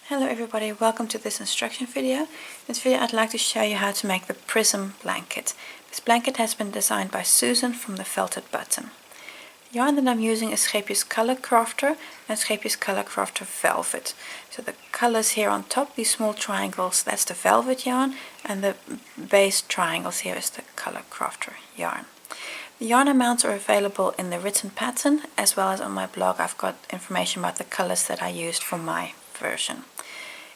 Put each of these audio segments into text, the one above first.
Hello everybody, welcome to this instruction video. In this video I'd like to show you how to make the Prism Blanket. This blanket has been designed by Susan from the Felted Button. The yarn that I'm using is Scheepjes Color Crafter and Scheepjes Color Crafter Velvet. So the colors here on top, these small triangles, that's the velvet yarn, and the base triangles here is the Color Crafter yarn. The yarn amounts are available in the written pattern, as well as on my blog I've got information about the colors that I used for my version.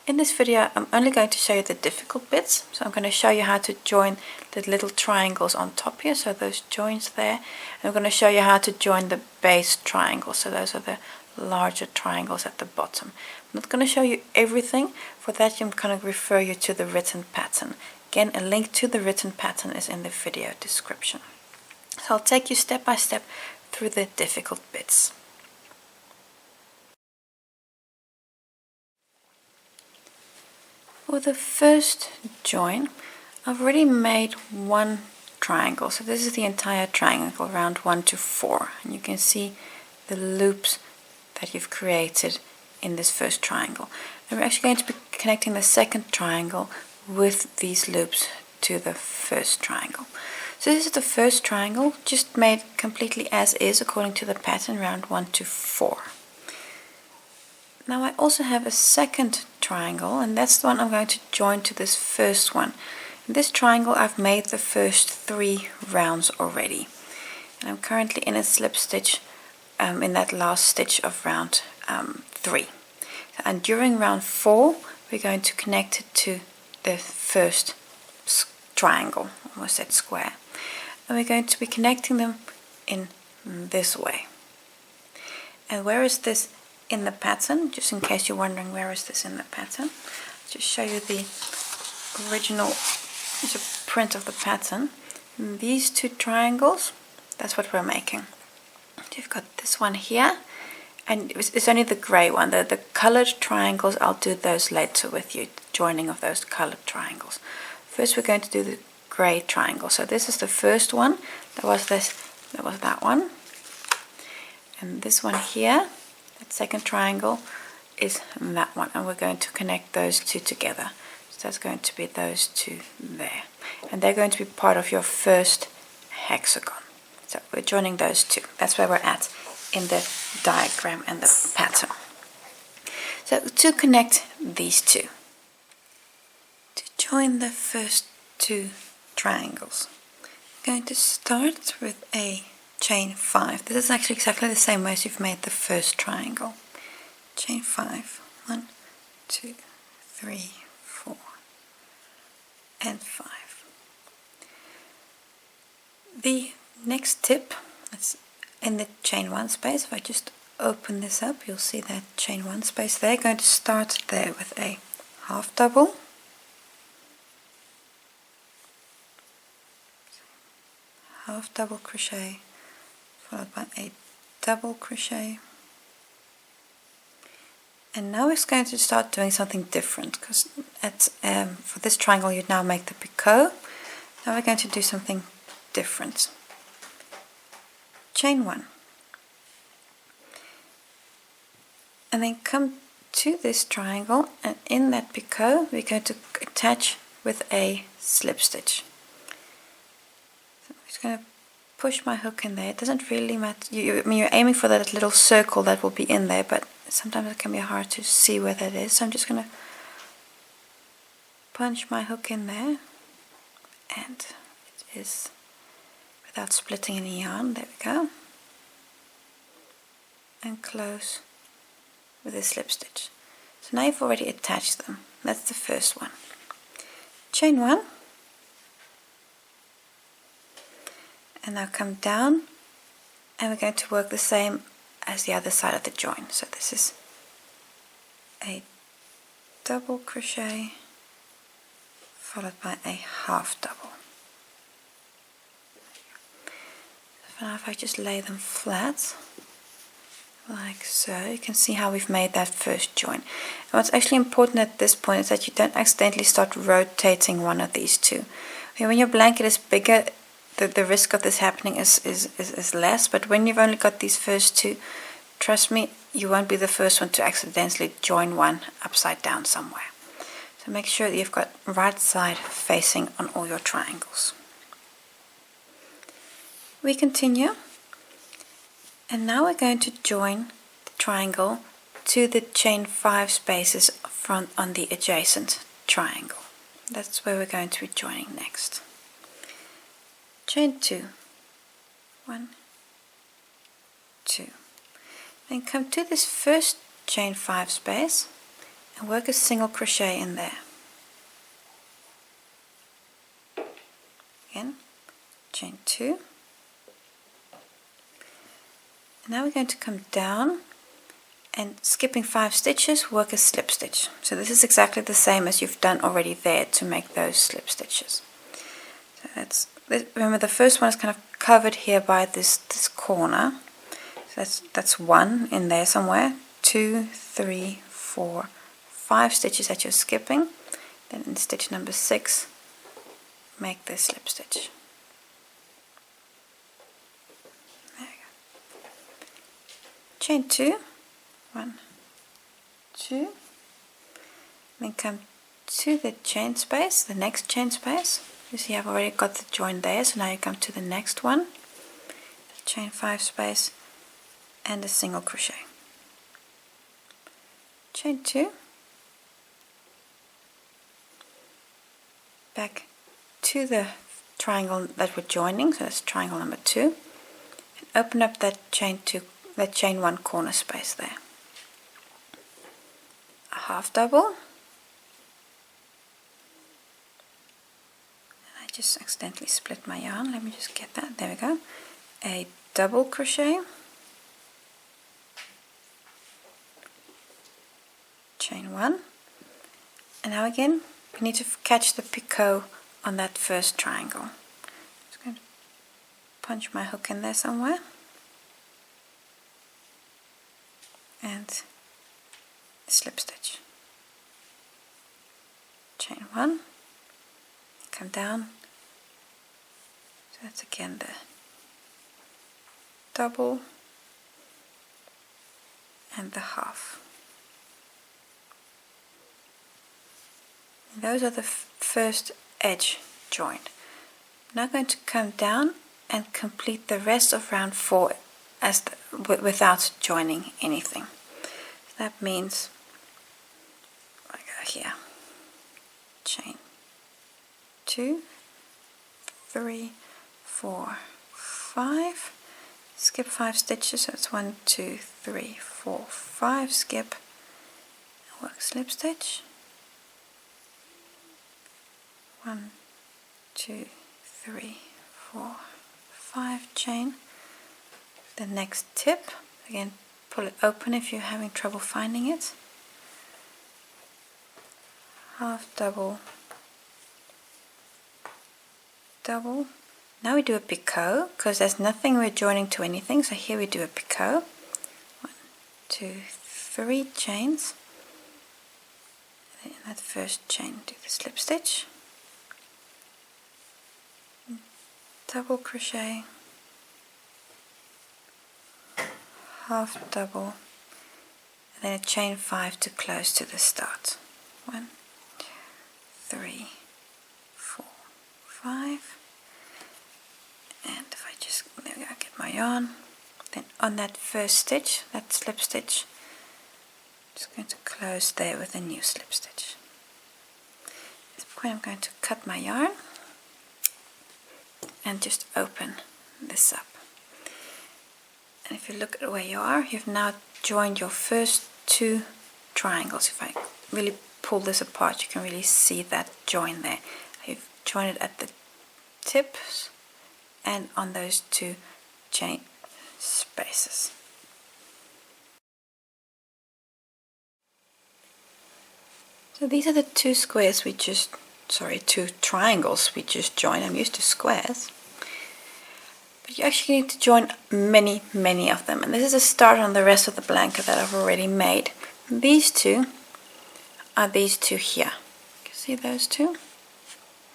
In this video I'm only going to show you the difficult bits, so I'm going to show you how to join the little triangles on top here, so those joins there, and I'm going to show you how to join the base triangles, so those are the larger triangles at the bottom. I'm not going to show you everything. For that I'm going to refer you to the written pattern. Again, a link to the written pattern is in the video description. So I'll take you step by step through the difficult bits. For the first join, I've already made one triangle. So this is the entire triangle, round 1 to 4. And you can see the loops that you've created in this first triangle. And we're actually going to be connecting the second triangle with these loops to the first triangle. So this is the first triangle, just made completely as is according to the pattern, round 1 to 4. Now I also have a second triangle, and that's the one I'm going to join to this first one. In this triangle I've made the first 3 rounds already, and I'm currently in a slip stitch in that last stitch of round 3. And during round 4 we're going to connect it to the first triangle, almost that square, and we're going to be connecting them in this way. And where is this in the pattern? Just in case you're wondering where is this in the pattern, I'll just show you the original print of the pattern. And these 2 triangles, that's what we're making. So you've got this one here, and it's only the grey one. The colored triangles, I'll do those later with you, joining of those colored triangles. First we're going to do the grey triangle. So this is the first one. That was that one, and this one here, that second triangle, is that one, and we're going to connect those 2 together. So that's going to be those 2 there, and they're going to be part of your first hexagon. So we're joining those 2. That's where we're at in the diagram and the pattern. So to connect these 2, to join the first 2 triangles, I'm going to start with a chain 5. This is actually exactly the same way as you've made the first triangle. Chain 5. 1, 2, 3, 4, and 5. The next tip, that's in the chain 1 space. If I just open this up, you'll see that chain 1 space there. Going to start there with a half double, half double crochet, followed by a double crochet. And now it's going to start doing something different, because for this triangle you'd now make the picot. Now we're going to do something different. Chain 1, and then come to this triangle, and in that picot we're going to attach with a slip stitch. So I'm just going to push my hook in there. It doesn't really matter. I mean, you're aiming for that little circle that will be in there, but sometimes it can be hard to see where that is. So I'm just going to punch my hook in there, and it is without splitting any yarn. There we go. And close with a slip stitch. So now you've already attached them. That's the first one. Chain 1. And now come down, and we're going to work the same as the other side of the join. So this is a double crochet followed by a half double. So now if I just lay them flat like so, you can see how we've made that first join. And what's actually important at this point is that you don't accidentally start rotating one of these 2. When your blanket is bigger, the risk of this happening is less, but when you've only got these first 2, trust me, you won't be the first one to accidentally join one upside down somewhere. So make sure that you've got right side facing on all your triangles. We continue, and now we're going to join the triangle to the chain 5 spaces front on the adjacent triangle. That's where we're going to be joining next. Chain 2, 1, 2. Then come to this first chain 5 space and work a single crochet in there. Again, chain 2. And now we're going to come down and, skipping 5 stitches, work a slip stitch. So this is exactly the same as you've done already there to make those slip stitches. So remember, the first one is kind of covered here by this corner. So that's 1 in there somewhere. 2, 3, 4, 5 stitches that you're skipping. Then in stitch number 6, make the slip stitch. There you go. Chain 2, 1, 2. Then come to the chain space, the next chain space. You see I've already got the join there, so now you come to the next one, chain 5 space, and a single crochet. Chain 2, back to the triangle that we're joining, so that's triangle number 2, and open up that chain 1 corner space there. A half double, and I just accidentally split my yarn. Let me just get that. There we go. A double crochet, chain 1, and now again we need to catch the picot on that first triangle. Just going to punch my hook in there somewhere, and slip stitch. Chain 1, come down, so that's again the double and the half. And those are the first edge joint. I'm now going to come down and complete the rest of round 4 without joining anything. So that means I go here, chain 2, 3, 4, 5, skip 5 stitches, so it's 1, 2, 3, 4, 5, skip, work slip stitch, 1, 2, 3, 4, 5, chain. The next tip, again pull it open if you're having trouble finding it, half double, double. Now we do a picot, because there's nothing we're joining to anything, so here we do a picot. 1, 2, 3 chains, and then in that first chain do the slip stitch, double crochet, half double, and then a chain 5 to close to the start. 1, 2, 3, 4, 5, and if I just, there we go, get my yarn, then on that first stitch, that slip stitch, I'm just going to close there with a new slip stitch. At this point I'm going to cut my yarn and just open this up. And if you look at where you are, you've now joined your first 2 triangles. If I really pull this apart, you can really see that join there. You've joined it at the tips and on those 2 chain spaces. So these are the 2 squares we just, 2 triangles we just joined. I'm used to squares. But you actually need to join many, many of them. And this is a start on the rest of the blanket that I've already made. These 2 are these 2 here. You can see those 2?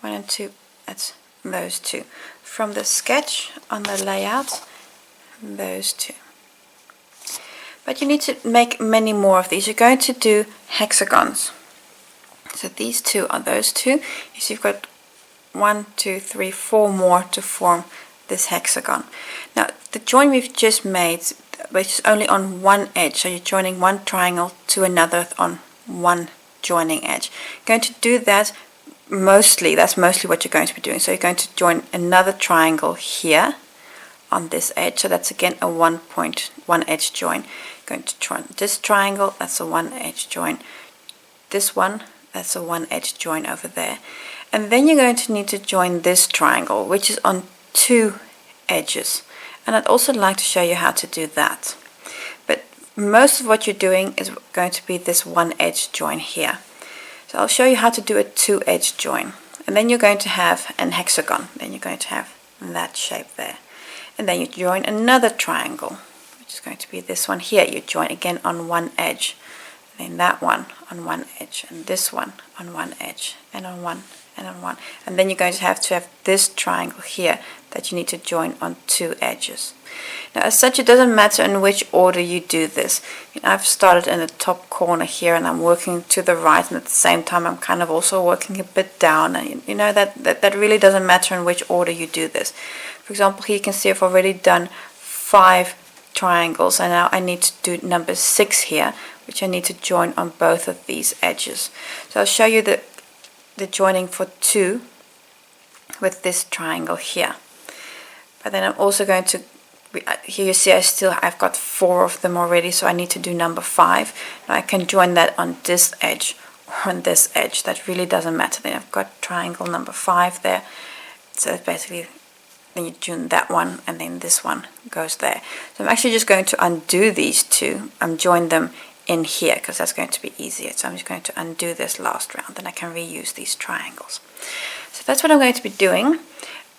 1 and 2, that's those 2. From the sketch on the layout, those 2. But you need to make many more of these. You're going to do hexagons. So these two are those two. So you've got 1, 2, 3, 4 more to form this hexagon. Now the join we've just made, which is only on one edge, so you're joining one triangle to another on one joining edge. You're going to do that mostly, that's mostly what you're going to be doing. So you're going to join another triangle here on this edge, so that's again a one edge join. You're going to join this triangle, that's a one edge join. This one, that's a one edge join over there. And then you're going to need to join this triangle, which is on two edges. And I'd also like to show you how to do that. But most of what you're doing is going to be this one edge join here. So I'll show you how to do a two edge join. And then you're going to have an hexagon. Then you're going to have that shape there. And then you join another triangle, which is going to be this one here. You join again on one edge. Then that one on one edge. And this one on one edge. And on one. And on one. And then you're going to have this triangle here that you need to join on two edges. Now as such, it doesn't matter in which order you do this. I've started in the top corner here and I'm working to the right, and at the same time I'm kind of also working a bit down, and you know that really doesn't matter in which order you do this. For example, here you can see I've already done 5 triangles, and now I need to do number 6 here, which I need to join on both of these edges. So I'll show you the joining for 2 with this triangle here. But then I'm also going to, here you see I've got 4 of them already, so I need to do number 5. Now I can join that on this edge or on this edge. That really doesn't matter. Then I've got triangle number 5 there. So basically, then you join that one, and then this one goes there. So I'm actually just going to undo these 2 and join them in here, because that's going to be easier. So I'm just going to undo this last round, and I can reuse these triangles. So that's what I'm going to be doing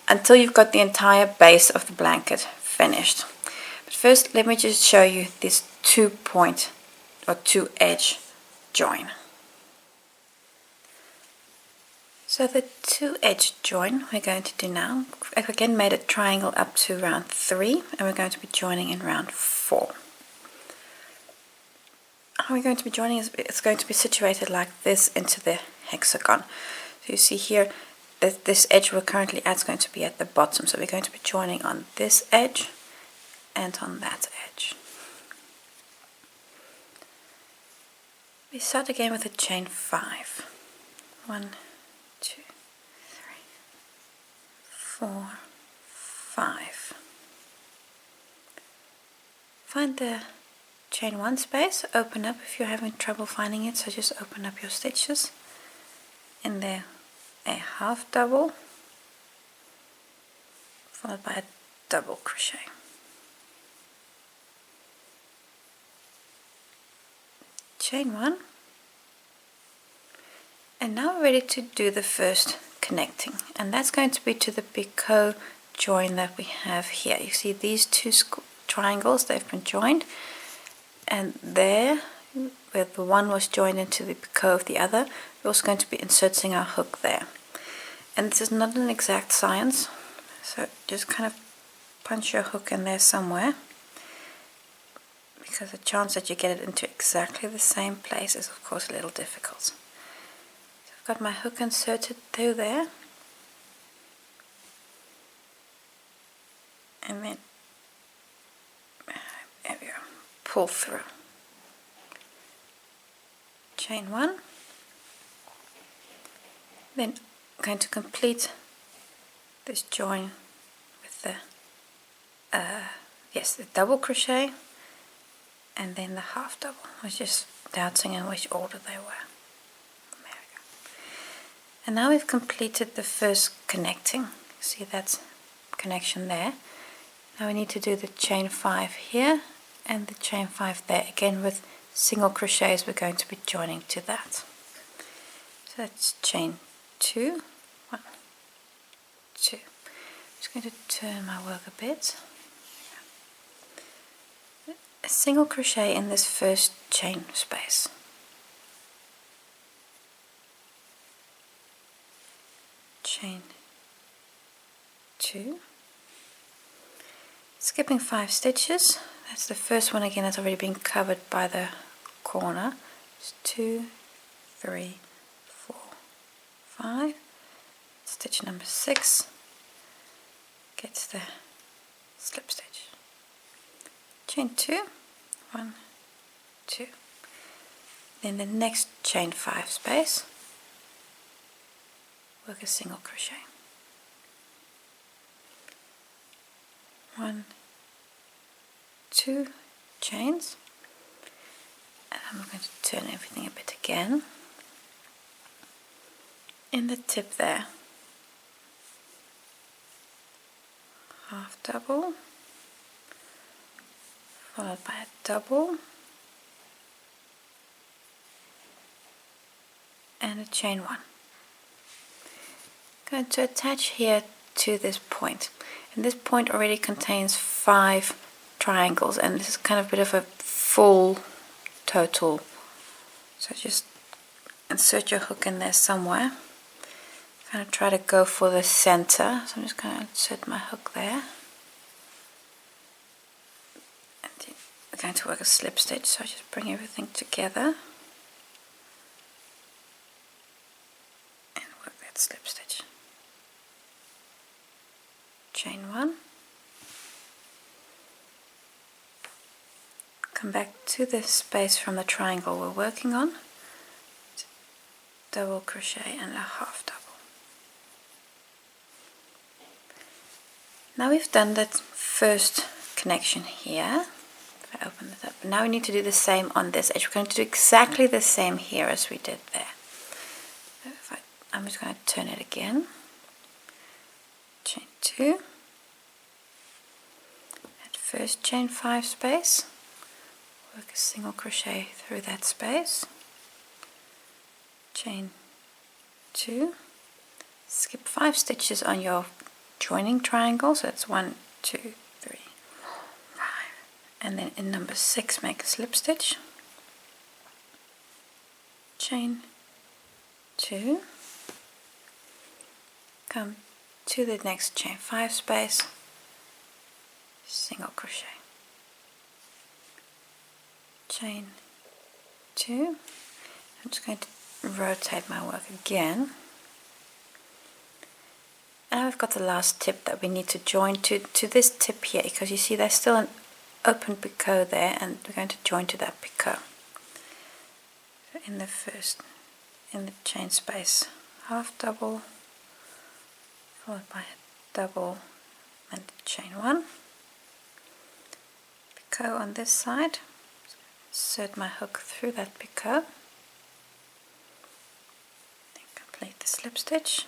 until you've got the entire base of the blanket finished. But first, let me just show you this 2-point or 2-edge join. So the 2-edge join we're going to do now, I've again made a triangle up to round 3, and we're going to be joining in round 4. How we're going to be joining is it's going to be situated like this into the hexagon. So you see here that this edge we're currently at is going to be at the bottom. So we're going to be joining on this edge and on that edge. We start again with a chain 5. 1, 2, 3, 4, 5. Find the chain 1 space, open up if you're having trouble finding it, so just open up your stitches. In there, a half double, followed by a double crochet. Chain 1. And now we're ready to do the first connecting, and that's going to be to the picot join that we have here. You see these 2 triangles, they've been joined. And there, where the one was joined into the picot of the other, we're also going to be inserting our hook there. And this is not an exact science, so just kind of punch your hook in there somewhere, because the chance that you get it into exactly the same place is of course a little difficult. So I've got my hook inserted through there, and then there we go. Pull through. Chain 1. Then I'm going to complete this join with the the double crochet, and then the half double. I was just doubting in which order they were. There we go. And now we've completed the first connecting. See that connection there. Now we need to do the chain 5 here and the chain 5 there, again with single crochets. We're going to be joining to that. So that's chain 2, 1, 2. I'm just going to turn my work a bit. A single crochet in this first chain space. Chain 2. Skipping 5 stitches, That's the first one again that's already been covered by the corner. It's 2, 3, 4, 5. Stitch number 6 gets the slip stitch. Chain 2, 1, 2. Then the next chain 5 space, work a single crochet. 1, 2 chains, and I'm going to turn everything a bit again. In the tip there, half double, followed by a double, and a chain 1. Going to attach here to this point, and this point already contains 5 triangles, and this is kind of a bit of a full total, so just insert your hook in there somewhere. Kind of try to go for the center, so I'm just going to insert my hook there, and then we're going to work a slip stitch, so I just bring everything together and work that slip stitch. Chain 1, come back to the space from the triangle we're working on, double crochet and a half double. Now we've done that first connection here. If I open it up, now we need to do the same on this edge. We're going to do exactly the same here as we did there. So I'm just going to turn it again. Chain 2. At first chain 5 space. Work a single crochet through that space. Chain 2. Skip 5 stitches on your joining triangle, so it's 1, 2, 3, 4, 5, and then in number 6 make a slip stitch, chain 2, come to the next chain 5 space, single crochet, chain 2. I'm just going to rotate my work again. Now we've got the last tip that we need to join to this tip here, because you see there's still an open picot there, and we're going to join to that picot. So in the chain space, half double, followed by a double and chain 1. Picot on this side, insert my hook through that picot, then complete the slip stitch.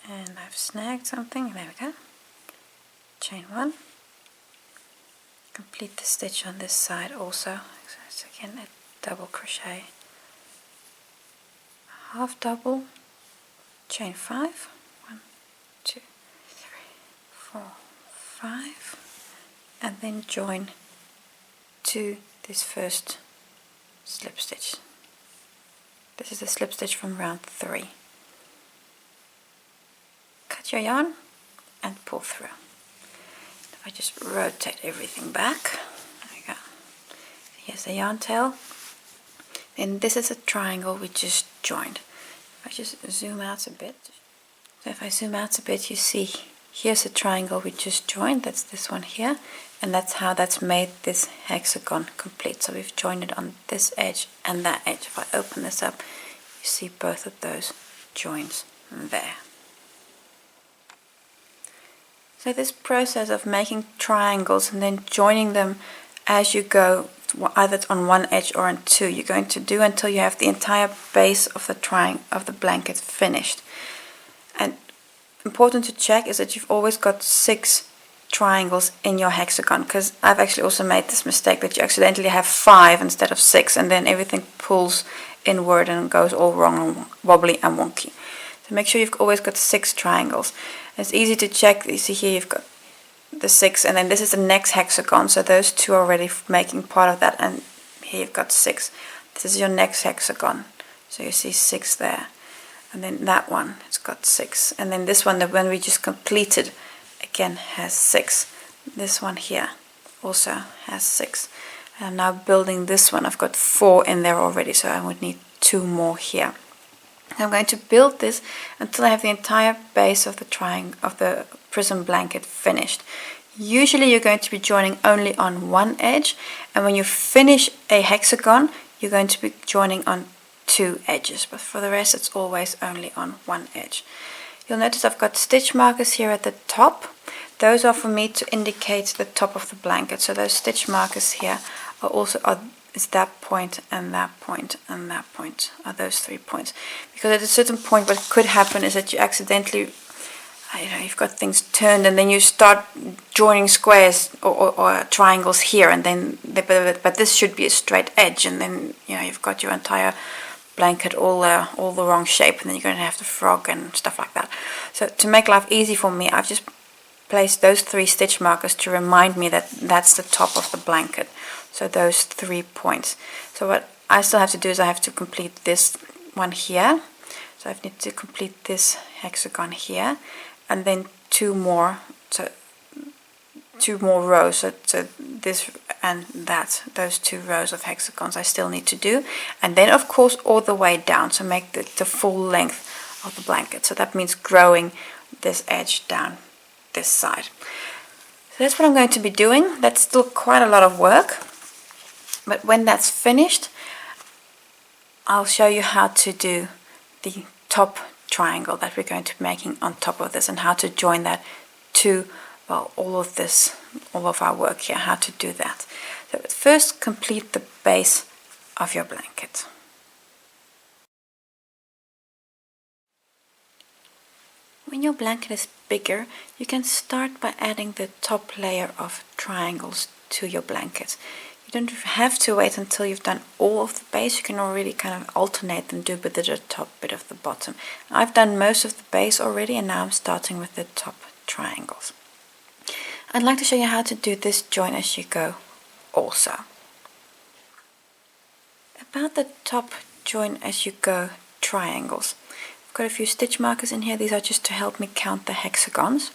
And I've snagged something, there we go, chain 1, complete the stitch on this side also, so it's again a double crochet, half double, chain 5, 1, 2, 3, 4, 5, and then join to this first slip stitch. This is the slip stitch from round 3. Cut your yarn and pull through. If I just rotate everything back, there we go. Here's the yarn tail. Then this is a triangle we just joined. If I just zoom out a bit, so if I zoom out a bit, you see here's a triangle we just joined. That's this one here, and that's how that's made this hexagon complete. So we've joined it on this edge and that edge. If I open this up, you see both of those joins there. So this process of making triangles and then joining them as you go, either on one edge or on two, you're going to do until you have the entire base of the blanket finished. And important to check is that you've always got 6 triangles in your hexagon, because I've actually also made this mistake that you accidentally have 5 instead of 6, and then everything pulls inward and goes all wrong and wobbly and wonky. So make sure you've always got 6 triangles. It's easy to check. You see here you've got the 6, and then this is the next hexagon, so those 2 are already making part of that, and here you've got 6. This is your next hexagon, so you see 6 there, and then that one, it's got 6, and then this one, the one we just completed, again has 6. this one here also has 6. I'm now building this one. I've got 4 in there already, so I would need 2 more here. I'm going to build this until I have the entire base of the prism blanket finished. Usually you're going to be joining only on one edge, and when you finish a hexagon you're going to be joining on 2 edges, but for the rest it's always only on one edge. You'll notice I've got stitch markers here at the top. Those are for me to indicate the top of the blanket. So those stitch markers here is that point and that point and that point, are those 3 points. Because at a certain point what could happen is that you accidentally, you've got things turned and then you start joining squares or triangles here, and then but this should be a straight edge, and then you've got your entire blanket all the wrong shape, and then you're going to have the frog and stuff like that. So to make life easy for me, I've just placed those 3 stitch markers to remind me that that's the top of the blanket. So those 3 points. So what I still have to do is I have to complete this one here. So I need to complete this hexagon here, and then 2 more. So 2 more rows. So this and that, those 2 rows of hexagons I still need to do, and then of course all the way down, so make the full length of the blanket. So that means growing this edge down this side. So that's what I'm going to be doing. That's still quite a lot of work, but when that's finished I'll show you how to do the top triangle that we're going to be making on top of this, and how to join that to, well, all of our work here, how to do that. So first complete the base of your blanket. When your blanket is bigger, you can start by adding the top layer of triangles to your blanket. You don't have to wait until you've done all of the base. You can already kind of alternate and do a bit of the top, bit of the bottom. I've done most of the base already, and now I'm starting with the top triangles. I'd like to show you how to do this join as you go also. About the top join as you go triangles, I've got a few stitch markers in here. These are just to help me count the hexagons.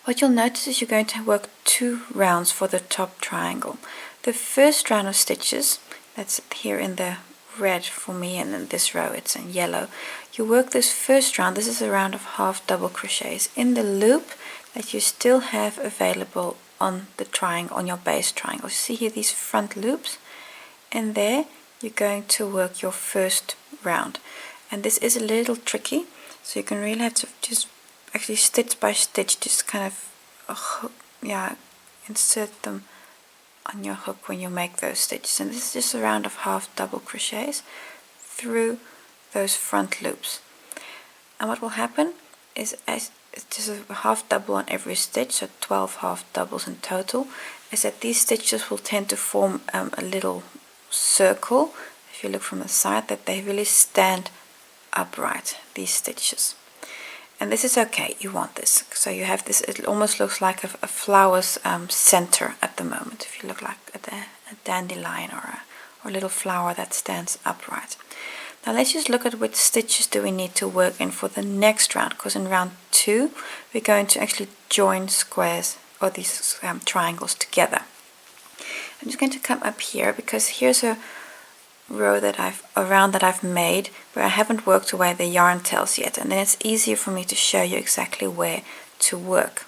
What you'll notice is you're going to work 2 rounds for the top triangle. The first round of stitches, that's here in the red for me, and in this row it's in yellow. You work this first round. This is a round of half double crochets in the loop that you still have available on the triangle, on your base triangle. You see here these front loops, and there you're going to work your first round. And this is a little tricky, so you can really have to just actually stitch by stitch, just kind of insert them on your hook when you make those stitches. And this is just a round of half double crochets through those front loops. And what will happen is, as it's just a half double on every stitch, so 12 half doubles in total, is that these stitches will tend to form a little circle. If you look from the side, that they really stand upright, these stitches. And this is okay, you want this. So you have this, it almost looks like a flower's center at the moment. If you look like a dandelion or a little flower that stands upright. Now let's just look at which stitches do we need to work in for the next round, because in round 2 we're going to actually join squares or these triangles together. I'm just going to come up here, because here's a round that I've made where I haven't worked away the yarn tails yet, and then it's easier for me to show you exactly where to work.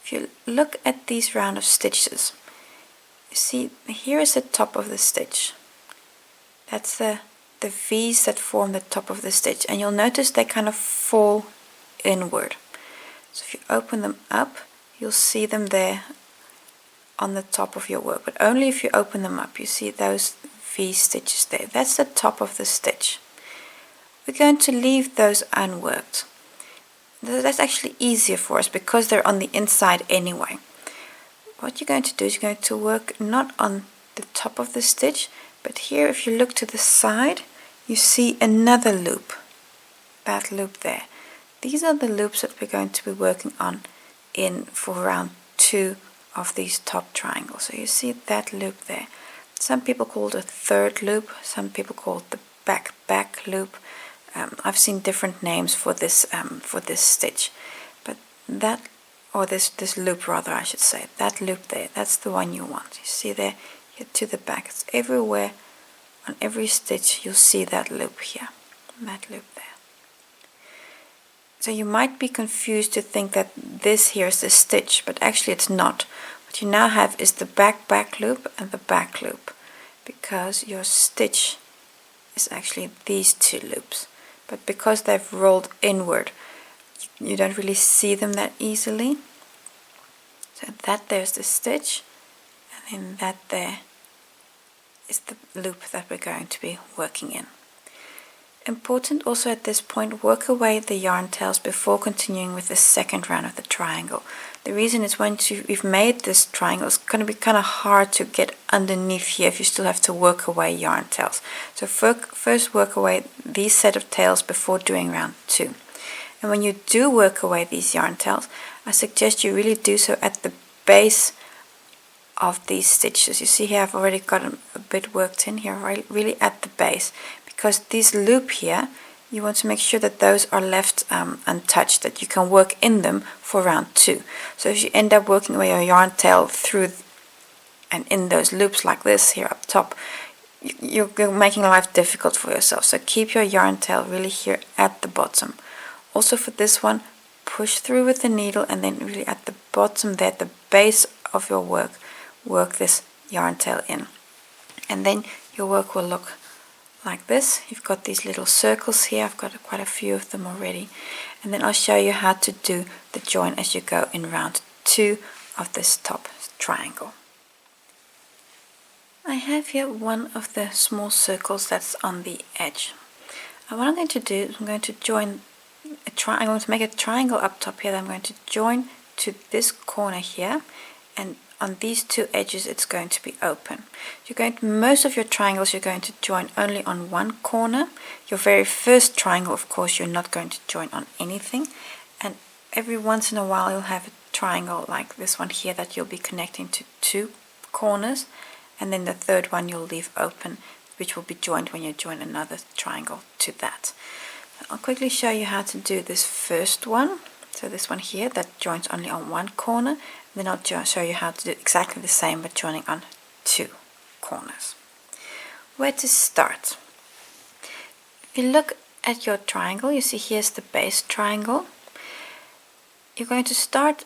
If you look at these round of stitches, you see here is the top of the stitch. That's the V's that form the top of the stitch, and you'll notice they kind of fall inward. So if you open them up, you'll see them there on the top of your work, but only if you open them up. You see those V stitches there. That's the top of the stitch. We're going to leave those unworked. That's actually easier for us because they're on the inside anyway. What you're going to do is you're going to work not on the top of the stitch, but here if you look to the side, you see another loop. That loop there. These are the loops that we're going to be working on for round 2 of these top triangles. So you see that loop there. Some people call it a third loop, some people call it the back loop. I've seen different names for this stitch, but that or this loop rather, I should say, that loop there, that's the one you want. You see there, here to the back, it's everywhere. On every stitch you'll see that loop here, that loop there. So you might be confused to think that this here is the stitch, but actually it's not. What you now have is the back loop and the back loop, because your stitch is actually these two loops. But because they've rolled inward, you don't really see them that easily. So that there's the stitch, and then that there is the loop that we're going to be working in. Important also at this point, work away the yarn tails before continuing with the second round of the triangle. The reason is once you've made this triangle, it's going to be kind of hard to get underneath here if you still have to work away yarn tails. So first work away these set of tails before doing round 2. And when you do work away these yarn tails, I suggest you really do so at the base of these stitches. You see here I've already got them a bit worked in here, right? Really at the base. Because these loop here, you want to make sure that those are left untouched, that you can work in them for round 2. So if you end up working away your yarn tail through and in those loops like this here up top, you're making life difficult for yourself. So keep your yarn tail really here at the bottom. Also for this one, push through with the needle and then really at the bottom there, at the base of your work this yarn tail in. And then your work will look like this. You've got these little circles here. I've got quite a few of them already. And then I'll show you how to do the join as you go in round 2 of this top triangle. I have here one of the small circles that's on the edge. And what I'm going to do is I'm going to join I'm going to make a triangle up top here that I'm going to join to this corner here, and on these two edges it's going to be open. Most of your triangles you're going to join only on one corner. Your very first triangle, of course, you're not going to join on anything, and every once in a while you'll have a triangle like this one here that you'll be connecting to 2 corners, and then the third one you'll leave open, which will be joined when you join another triangle to that. I'll quickly show you how to do this first one. So this one here that joins only on one corner, and then I'll show you how to do exactly the same but joining on 2 corners. Where to start? If you look at your triangle, you see here's the base triangle. You're going to start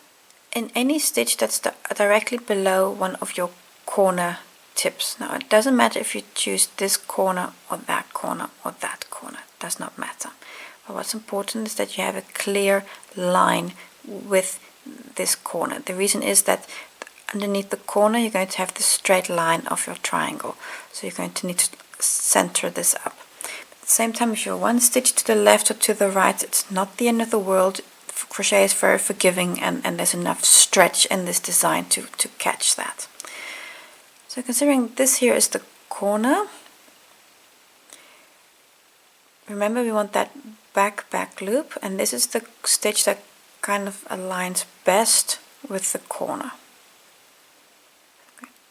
in any stitch that's directly below one of your corner tips. Now it doesn't matter if you choose this corner or that corner or that corner, it does not matter. But what's important is that you have a clear line with this corner. The reason is that underneath the corner you're going to have the straight line of your triangle, so you're going to need to center this up. At the same time, if you're one stitch to the left or to the right, it's not the end of the world. Crochet is very forgiving, and there's enough stretch in this design to catch that. So considering this here is the corner, remember we want that back loop, and this is the stitch that kind of aligns best with the corner.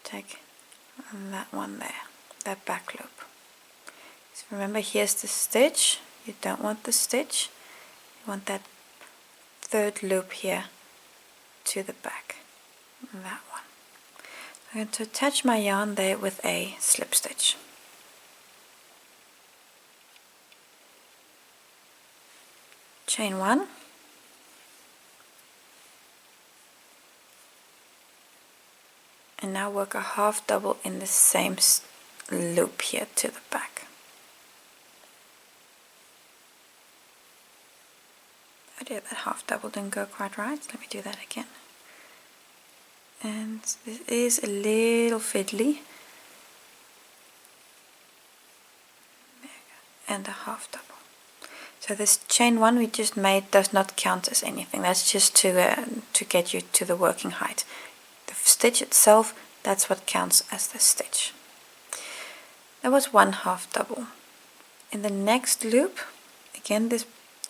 Take that one there, that back loop. So remember, here's the stitch. You don't want the stitch. You want that third loop here to the back. That one. I'm going to attach my yarn there with a slip stitch. Chain 1, and now work a half double in the same loop here to the back. Oh dear, that half double didn't go quite right. Let me do that again. And this is a little fiddly. There you go. And a half double. So this chain 1 we just made does not count as anything. That's just to get you to the working height. The stitch itself, that's what counts as the stitch. That was one half double. In the next loop, again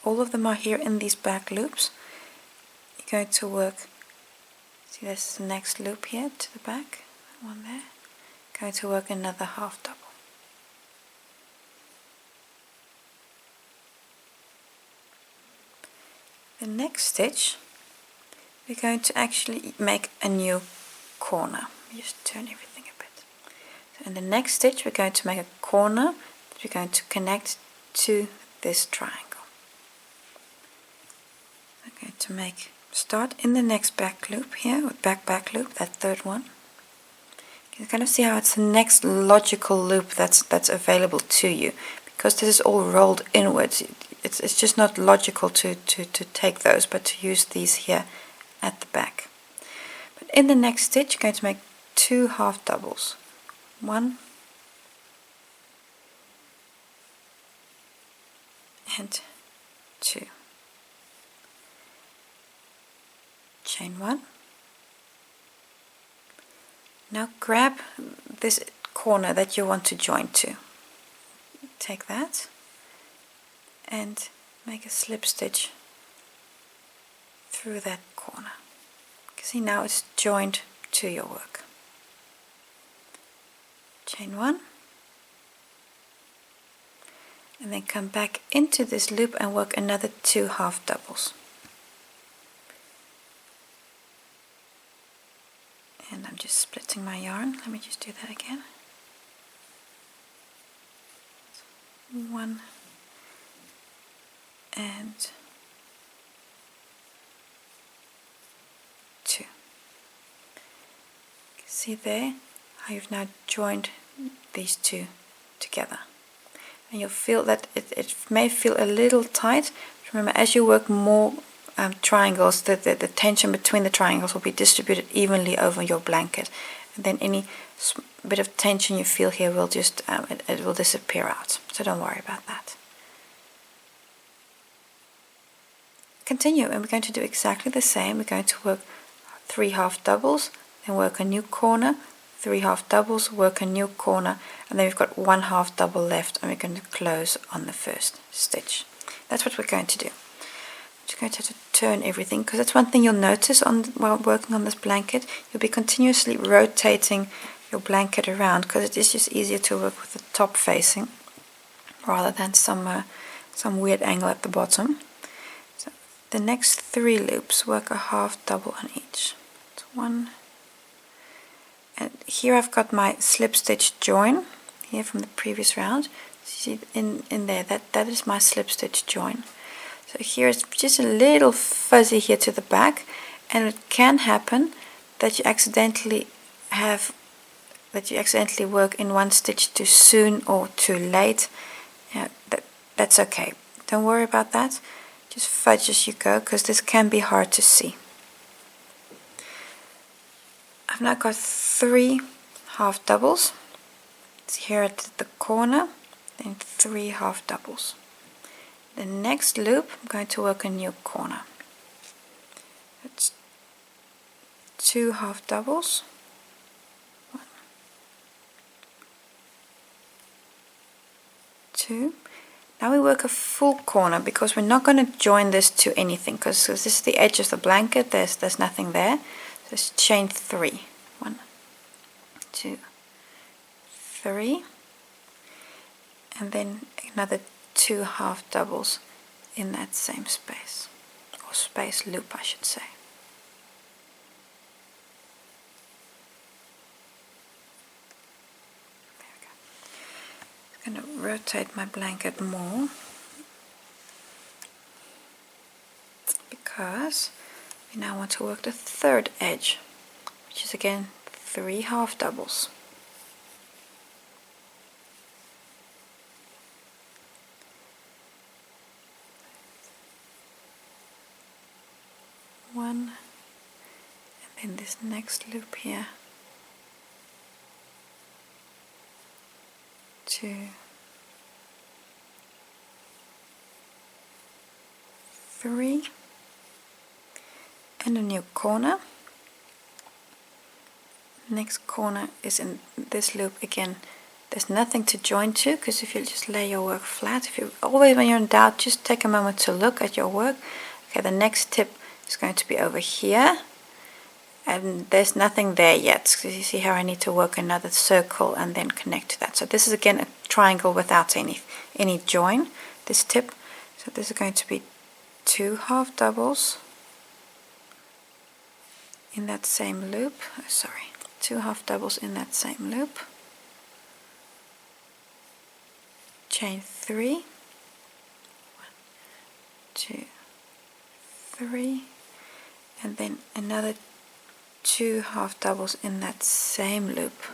all of them are here in these back loops. You're going to work, see this is the next loop here to the back, one there. Going to work another half double. The next stitch we're going to actually make a new corner. Just turn everything a bit. So in the next stitch we're going to make a corner that we're going to connect to this triangle. I'm going to start in the next back loop here, with back loop, that third one. You can kind of see how it's the next logical loop that's available to you, because this is all rolled inwards. It's just not logical to take those, but to use these here at the back. But in the next stitch you're going to make 2 half doubles. 1 and 2. Chain 1. Now grab this corner that you want to join to. Take that and make a slip stitch through that corner. You can see now it's joined to your work. Chain 1, and then come back into this loop and work another 2 half doubles. And I'm just splitting my yarn. Let me just do that again. 1 and 2. You can see there how you've now joined these two together. And you'll feel that it may feel a little tight. Remember, as you work more triangles, the tension between the triangles will be distributed evenly over your blanket, and then any bit of tension you feel here will just it will disappear out, so don't worry about that. Continue, and we're going to do exactly the same. We're going to work 3 half doubles, then work a new corner, 3 half doubles, work a new corner, and then we've got 1 half double left, and we're going to close on the first stitch. That's what we're going to do. Just going to have to turn everything, because that's one thing you'll notice while working on this blanket. You'll be continuously rotating your blanket around, because it is just easier to work with the top facing rather than some weird angle at the bottom. So the next 3 loops, work a half double on each. So 1, and here I've got my slip stitch join here from the previous round. See in there, that is my slip stitch join. So here it's just a little fuzzy here to the back, and it can happen that you accidentally work in one stitch too soon or too late. Yeah, that's okay. Don't worry about that. Just fudge as you go, because this can be hard to see. I've now got 3 half doubles. It's here at the corner, then 3 half doubles. The next loop, I'm going to work a new corner. It's 2 half doubles. 1, 2. Now we work a full corner, because we're not going to join this to anything, because this is the edge of the blanket. There's nothing there. So it's chain 3. 1, 2, 3, and then another 2 half doubles in that same space, or space loop I should say. There we go. I'm going to rotate my blanket more, because we now want to work the third edge, which is again 3 half doubles. One, and then this next loop here, 2, 3, and a new corner. Next corner is in this loop again. There's nothing to join to, because if you just lay your work flat, if you always, when you're in doubt, just take a moment to look at your work. Okay, the next tip is going to be over here, and there's nothing there yet, so you see how I need to work another circle and then connect to that. So this is again a triangle without any join, this tip. So this is going to be 2 half doubles, in that same loop, sorry, 2 half doubles in that same loop, chain 3, 1, 2, 3, and then another 2 half doubles in that same loop,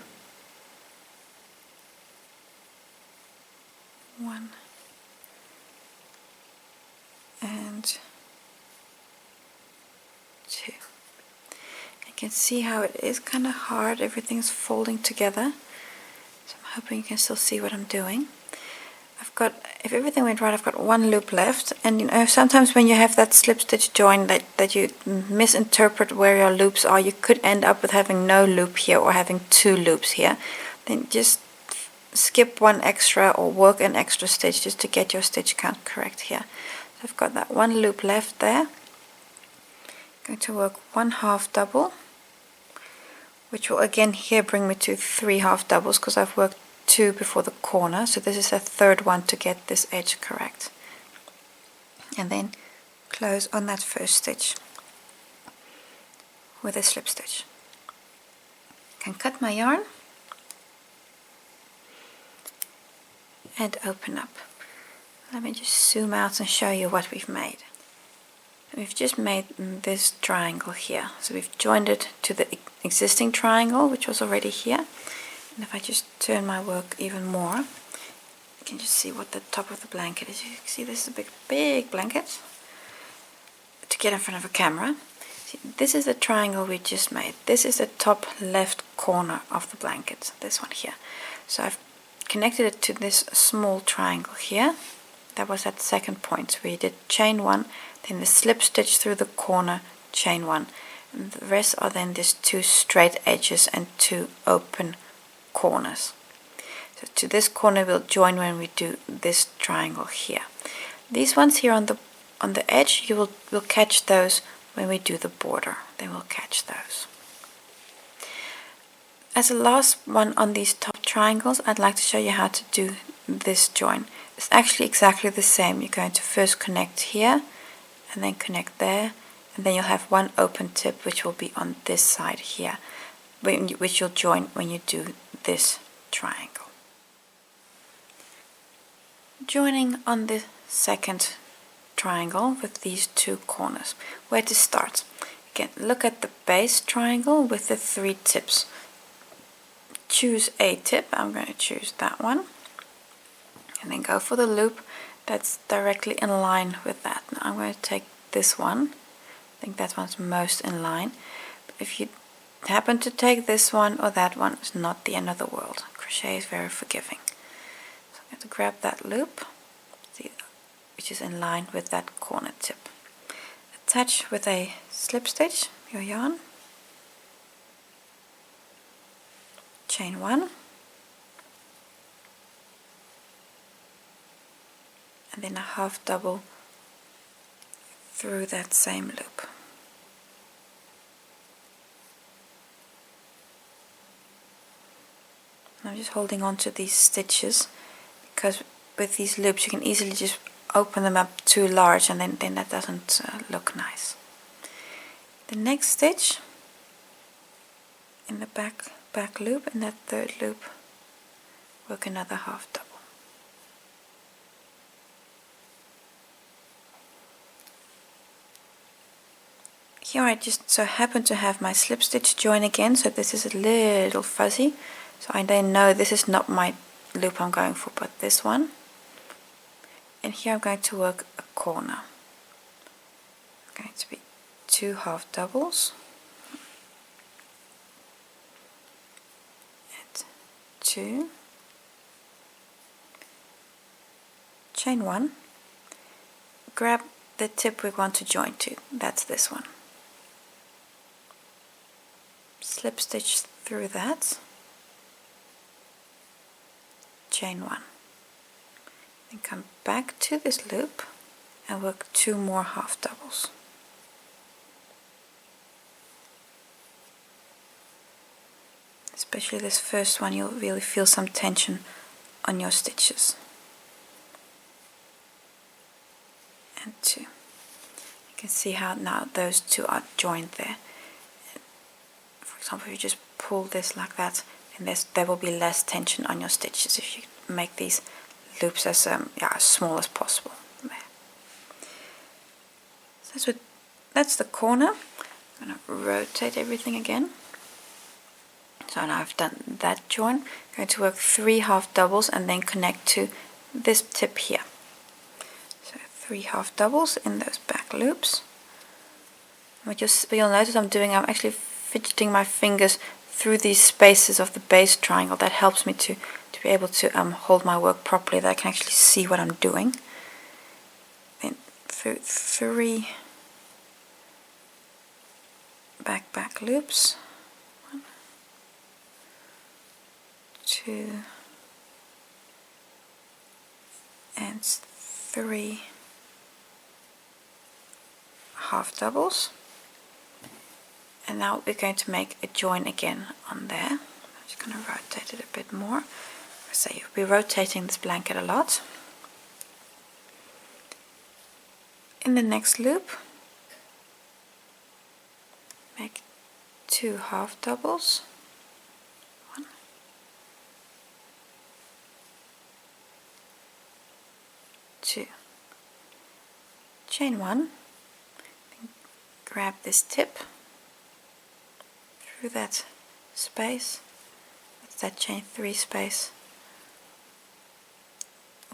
1 and 2. You can see how it is kind of hard, everything's folding together, so I'm hoping you can still see what I'm doing. I've got, if everything went right, I've got 1 loop left, and you know, sometimes when you have that slip stitch join that you misinterpret where your loops are, you could end up with having no loop here or having 2 loops here. Then just skip 1 extra or work an extra stitch just to get your stitch count correct here. So I've got that 1 loop left there. I'm going to work 1 half double, which will again here bring me to 3 half doubles because I've worked 2 before the corner, so this is a third one to get this edge correct. And then close on that first stitch with a slip stitch. I can cut my yarn and open up. Let me just zoom out and show you what we've made. We've just made this triangle here. So we've joined it to the existing triangle, which was already here. And if I just turn my work even more, you can just see what the top of the blanket is. You can see this is a big blanket to get in front of a camera. See, this is the triangle we just made. This is the top left corner of the blanket, this one here. So I've connected it to this small triangle here. That was that second point. So we did chain 1, then the slip stitch through the corner, chain 1. And the rest are then these 2 straight edges and 2 open corners. So to this corner we'll join when we do this triangle here. These ones here on the edge, we'll catch those when we do the border. Then we'll catch those. As a last one on these top triangles, I'd like to show you how to do this join. It's actually exactly the same. You're going to first connect here and then connect there, and then you'll have 1 open tip which will be on this side here, which you'll join when you do this triangle. Joining on the second triangle with these 2 corners. Where to start? Again, look at the base triangle with the 3 tips. Choose a tip. I'm going to choose that one. And then go for the loop that's directly in line with that. Now I'm going to take this one. I think that one's most in line. But if you happen to take this one or that one, it's not the end of the world. Crochet is very forgiving. So I'm going to grab that loop, which is in line with that corner tip. Attach with a slip stitch your yarn, chain 1, and then a half double through that same loop. I'm just holding on to these stitches because with these loops you can easily just open them up too large, and then that doesn't look nice. The next stitch in the back loop, in that third loop, work another half double. Here I just so happen to have my slip stitch join again, so this is a little fuzzy. So I then know this is not my loop I'm going for, but this one. And here I'm going to work a corner. It's going to be 2 half doubles. And 2. Chain 1. Grab the tip we want to join to. That's this one. Slip stitch through that. Chain 1. Then come back to this loop and work 2 more half doubles. Especially this first one, you'll really feel some tension on your stitches. And 2. You can see how now those 2 are joined there. example, if you just pull this like that, then there will be less tension on your stitches if you make these loops as as small as possible. There. So that's the corner. I'm going to rotate everything again. So now I've done that join. I'm going to work 3 half doubles and then connect to this tip here. So 3 half doubles in those back loops. What you'll notice I'm actually fidgeting my fingers through these spaces of the base triangle. That helps me to be able to hold my work properly, that I can actually see what I'm doing. Then through 3 back loops. 1, 2, and 3 half doubles. And now we're going to make a join again on there. I'm just going to rotate it a bit more. So you'll be rotating this blanket a lot. In the next loop, make 2 half doubles. 1, 2, chain 1, grab this tip through that space, that's that chain 3 space,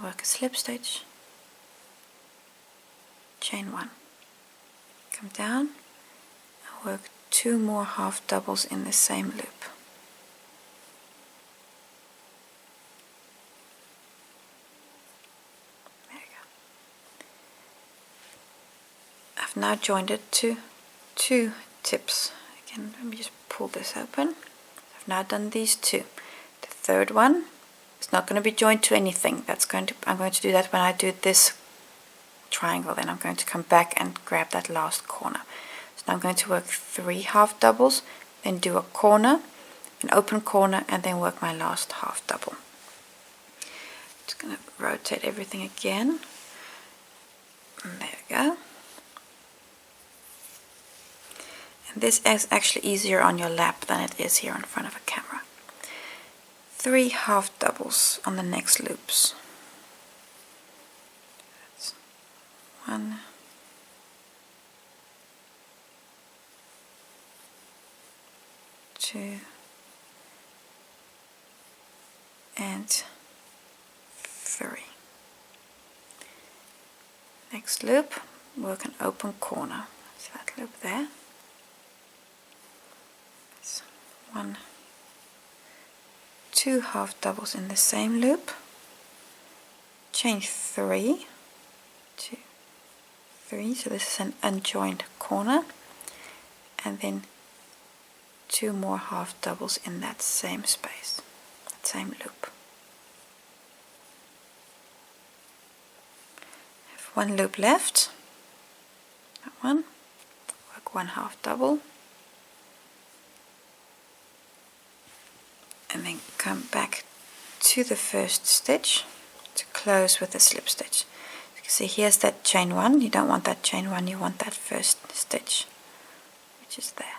work a slip stitch, chain 1, come down and work 2 more half doubles in the same loop. There you go. I've now joined it to 2 tips. Again, let me just pull this open. I've now done these 2. The third one is not going to be joined to anything. I'm going to do that when I do this triangle. Then I'm going to come back and grab that last corner. So now I'm going to work 3 half doubles, then do a corner, an open corner, and then work my last half double. Just going to rotate everything again. And there we go. And this is actually easier on your lap than it is here in front of a camera. 3 half doubles on the next loops. That's 1, 2, and 3. Next loop, work an open corner. See that loop there? 1, 2 half doubles in the same loop, chain 3, 2, 3, so this is an unjoined corner, and then 2 more half doubles in that same space, that same loop. I have 1 loop left, that one, work 1 half double, and then come back to the first stitch to close with a slip stitch. You can see here's that chain 1. You don't want that chain 1, you want that first stitch, which is there.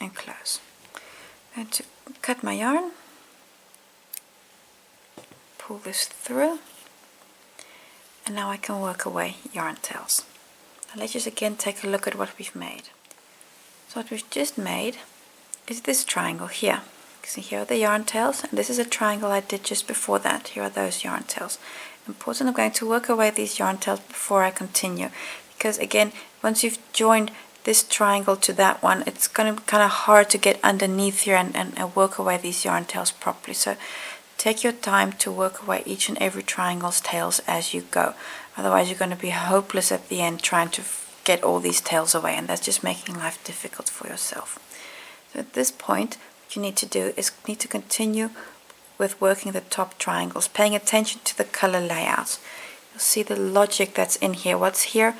And close. I'm going to cut my yarn, pull this through, and now I can work away yarn tails. Now let's just again take a look at what we've made. So what we've just made is this triangle here. You can see here are the yarn tails, and this is a triangle I did just before that. Here are those yarn tails. Important, I'm going to work away these yarn tails before I continue, because again, once you've joined this triangle to that one, it's going to be kind of hard to get underneath here and work away these yarn tails properly. So take your time to work away each and every triangle's tails as you go. Otherwise you're going to be hopeless at the end trying to get all these tails away, and that's just making life difficult for yourself. So at this point what you need to do is need to continue with working the top triangles, paying attention to the color layouts. You'll see the logic that's in here. What's here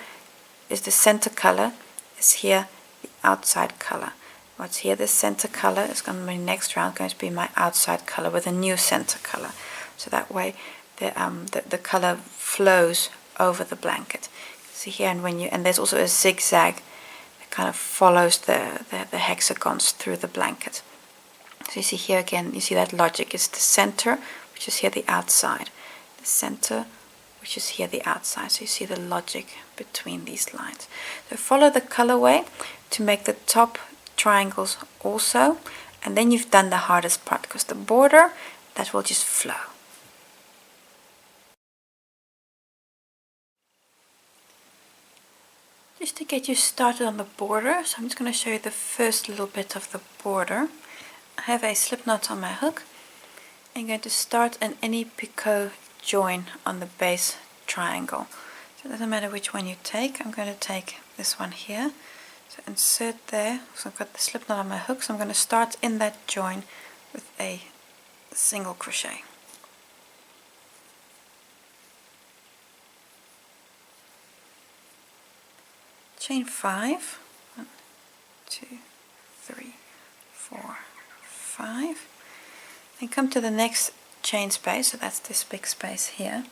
is the center color, is here the outside color. What's here, the center color, is going to be next round going to be my outside color with a new center color. So that way the color flows over the blanket. See here, and there's also a zigzag that kind of follows the hexagons through the blanket. So you see here again, you see that logic is the center, which is here the outside, the center, which is here the outside. So you see the logic between these lines. So follow the colorway to make the top triangles also, and then you've done the hardest part, because the border, that will just flow. Just to get you started on the border, so I'm just going to show you the first little bit of the border. I have a slip knot on my hook. I'm going to start in any picot join on the base triangle. So it doesn't matter which one you take. I'm going to take this one here. So insert there. So I've got the slip knot on my hook, so I'm going to start in that join with a single crochet. Chain 5, 1, 2, 3, 4, 5, then come to the next chain space, so that's this big space here,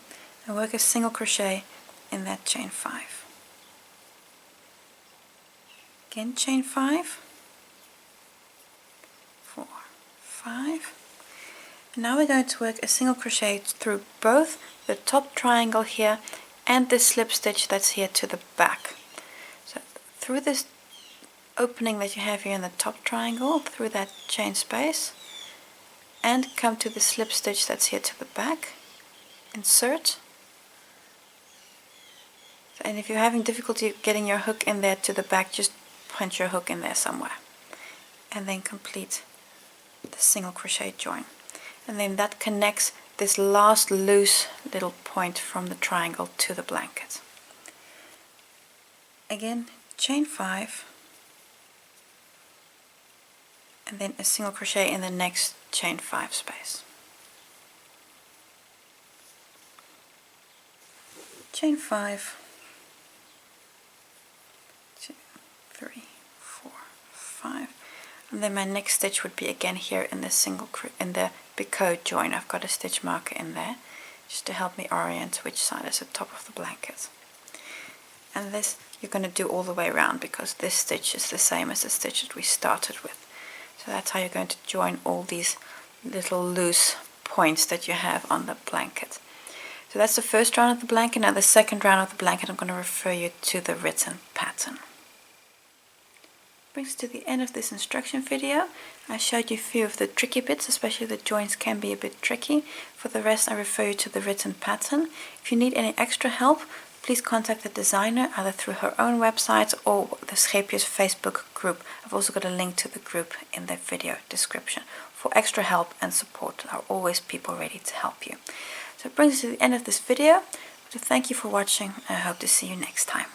and work a single crochet in that chain 5. Again chain 5, 4, 5, and now we're going to work a single crochet through both the top triangle here and this slip stitch that's here to the back. Through this opening that you have here in the top triangle, through that chain space, and come to the slip stitch that's here to the back, insert, and if you're having difficulty getting your hook in there to the back, just punch your hook in there somewhere, and then complete the single crochet join, and then that connects this last loose little point from the triangle to the blanket. Again, chain 5, and then a single crochet in the next chain 5 space. Chain 5, 2, 3, 4, 5, and then my next stitch would be again here in the picot join. I've got a stitch marker in there just to help me orient which side is the top of the blanket. And this you're going to do all the way around, because this stitch is the same as the stitch that we started with. So that's how you're going to join all these little loose points that you have on the blanket. So that's the first round of the blanket. Now the second round of the blanket, I'm going to refer you to the written pattern. Brings us to the end of this instruction video. I showed you a few of the tricky bits, especially the joints can be a bit tricky. For the rest, I refer you to the written pattern. If you need any extra help, please contact the designer either through her own website or the Scheepjes Facebook group. I've also got a link to the group in the video description. For extra help and support, there are always people ready to help you. So it brings us to the end of this video. So thank you for watching, and I hope to see you next time.